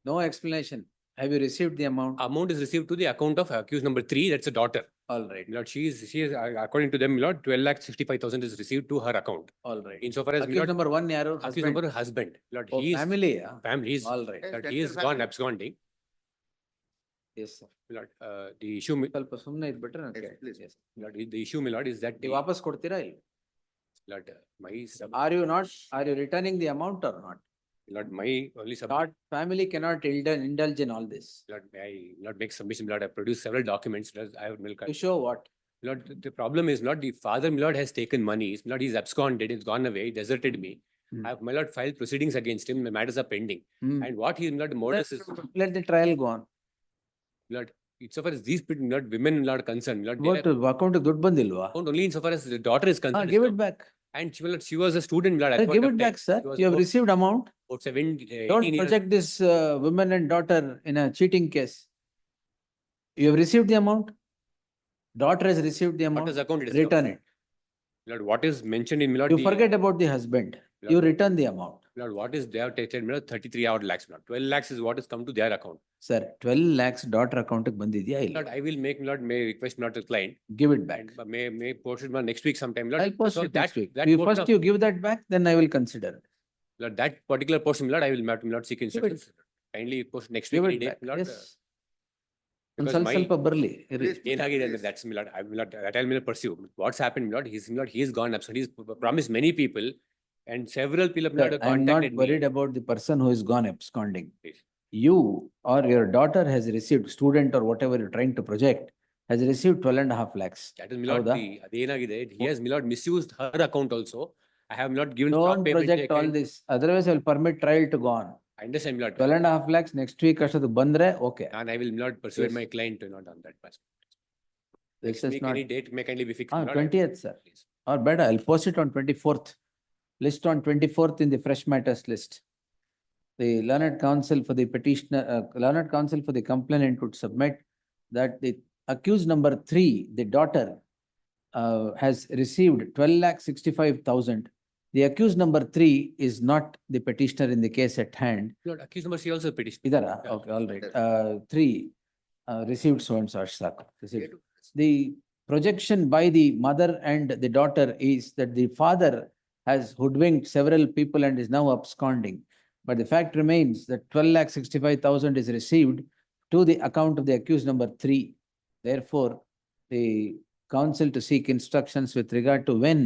No explanation. Have you received the amount? Amount is received to the account of accused number 3. That's a daughter. All right. My lord, she is according to them, my lord, 12,65,000 is received to her account. All right. Insofar as my Accused lord, number 1 yaru? accused Husband? number husband. My lord, Oh, he is family. Yeah. family. He is, All right. lord, he is gone absconding. Yes, sir. My lord, the issue, my ಸ್ವಲ್ಪ ಸುಮ್ನೆ ಇದ್ಬಿಟ್ರೆ ನಾನು Yes, please. yes. lord, the issue, my lord, is that ನೀವು ವಾಪಸ್ ಕೊಡ್ತೀರಾ ಇಲ್ಲ? lord, Are you returning the amount or not? lord, my only sub. Not family cannot indulge in all this. Lord, may I not make submission, Lord. I produced several documents. Lord, I have milk. You show what? Lord, the problem is, Lord, the father, my lord, has taken money. Lord, he's absconded, he's gone away, deserted me. Hmm. I have, my lord, filed proceedings against him. My matters are pending. Hmm. And what he, Lord, modus is, Let the trial go on. Lord, insofar as these people, Lord, women, Lord, concerned, Lord, they What account ದುಡ್ಡು ಬಂದಿಲ್ವಾ? have only insofar as the daughter is concerned. Give it back. And she, Lord, she was a student, Lord. at Give point of it time. back, sir. She was You have about- received amount. about 17, 18 Don't years. project this woman and daughter in a cheating case. You have received the amount. Daughter has received the amount. Daughter's account it is Return it. Lord, what is mentioned in, Lord, You forget about the husband. You return the amount. Lord, what is they have taken, Lord, 33 odd lakhs, Lord. 12 lakhs is what has come to their account. Sir, 12 lakhs daughter account ಬಂದಿದ್ಯಾ ಇಲ್ಲ? Lord, I will make, Lord, may request, Lord, to the client. Give it back. And may post it, Lord, next week sometime, Lord. I'll post So it next week. that You portion first of- you give that back, then I will consider it. Lord, that particular portion, Lord, I will not seek instructions. Kindly post next week. Give any it day, back. Lord, Yes. because ಸ್ವಲ್ಪ my- ಸ್ವಲ್ಪ ಬರ್ಲಿ. ಇರಿ. Please. ಏನಾಗಿದೆ ಅಂದ್ರೆ that's my lord, I will not, that I will not pursue. What's happened, Lord, he is gone absent. He's promised many people and several people have Sir, I am not contacted me. worried about the person who is gone absconding. Please. You or your daughter has received, student or whatever you're trying to project, has received 12.5 lakhs. That is, my lord, ಹೌದಾ? ಅದೇನಾಗಿದೆ, he has, my lord, misused her account also. I have not given stop Don't payment project check all and- this. Otherwise, I will permit trial to go on. I understand, my lord. 12.5 lakhs next week ಅಷ್ಟೊಂದು ಬಂದ್ರೆ okay. And I will not persuade Yes. my client to not on that pass. This Next is week, not, any date may kindly be fixed. my lord. 20th, sir. Please. Or better, I'll post it on 24th. List on 24th in the fresh matters list. The learned counsel for the petitioner, learned counsel for the complainant would submit that the accused number 3, the daughter, has received 12,65,000. The accused number 3 is not the petitioner in the case at hand. Lord, accused number, she also petitioned. Idara, Yeah. okay, all right. 3 received so and so aಷ್ಟು ಸಾಕು. Received. The projection by the mother and the daughter is that the father has hoodwinked several people and is now absconding. But the fact remains that 12,65,000 is received to the account of the accused number 3. Therefore, the counsel to seek instructions with regard to when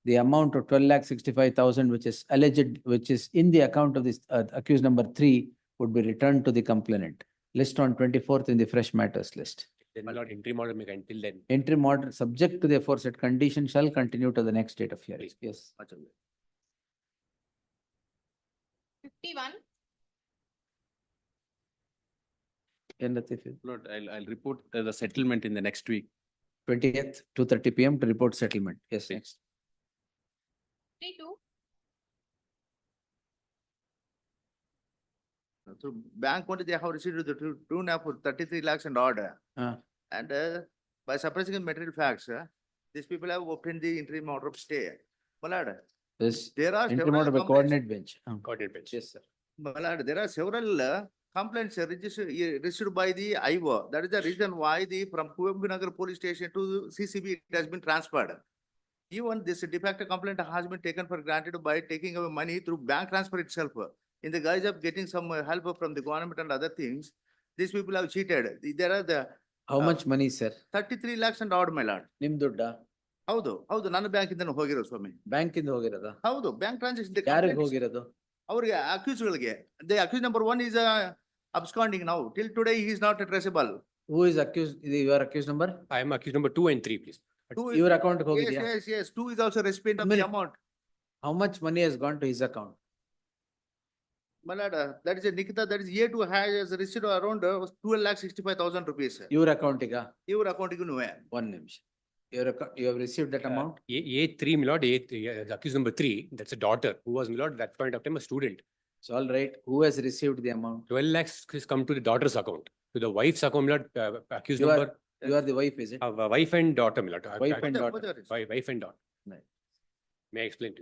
the amount of 12,65,000 which is alleged, which is in the account of this accused number 3 would be returned to the complainant. List on 24th in the fresh matters list. Then, my lord, interim order may until then. Interim order subject to the aforesaid condition shall continue to the next date of hearing. Please. Yes. 51. End of the Lord, I'll report the settlement in the next week. 20th, 2:30 PM to report settlement. Yes, Please. next. 52. Through bank only they have received the tune of 33 lakhs and order. Ah. And by suppressing the material facts, these people have obtained the interim order of stay. My lord, This there are interim order several by complaints. coordinate bench. Coordinate bench. Yes, sir. My lord, there are several complaints registered by the IVO. That is the reason why the from Kuvempu police station to CCB it has been transferred. Even this de facto complaint has been taken for granted by taking away money through bank transfer itself. In the guise of getting some help from the government and other things, these people have cheated. There are the How much money, sir? 33 lakhs and odd, my lord. ನಿಮ್ ದುಡ್ಡ ಹೌದು ನನ್ನ bank ಇಂದ ಹೋಗಿರೋ ಸ್ವಾಮಿ. Bank ಇಂದ ಹೋಗಿರೋದ? ಹೌದು bank transaction. ಯಾರಿಗೆ ಹೋಗಿರೋದು? ಅವ್ರಿಗೆ ಅಕ್ಯೂಸ್ಗಳಿಗೆ. The accused number 1 is absconding now. Till today he is not traceable. Who is accused? Your accused number? I am accused number 2 and 3, please. Your account Yes, ಹೋಗಿದ್ಯಾ? yes. 2 is also recipient of the Minute. amount. How much money has gone to his account? My lord, that is a Nikita, that is A2 has received around 12,65,000 rupees. Your account ಈಗ? Your account ಗೂ One ನಿಮಿಷ. You have received that amount? A3, my lord, the accused number 3, that's a daughter who was, my lord, that point of time a student. It's all right. Who has received the amount? 12 lakhs has come to the daughter's account. To the wife's account, my lord, accused You number, You are the wife, is it? wife and daughter, my lord. Wife and daughter. Wife and daughter. Right. May I explain to you?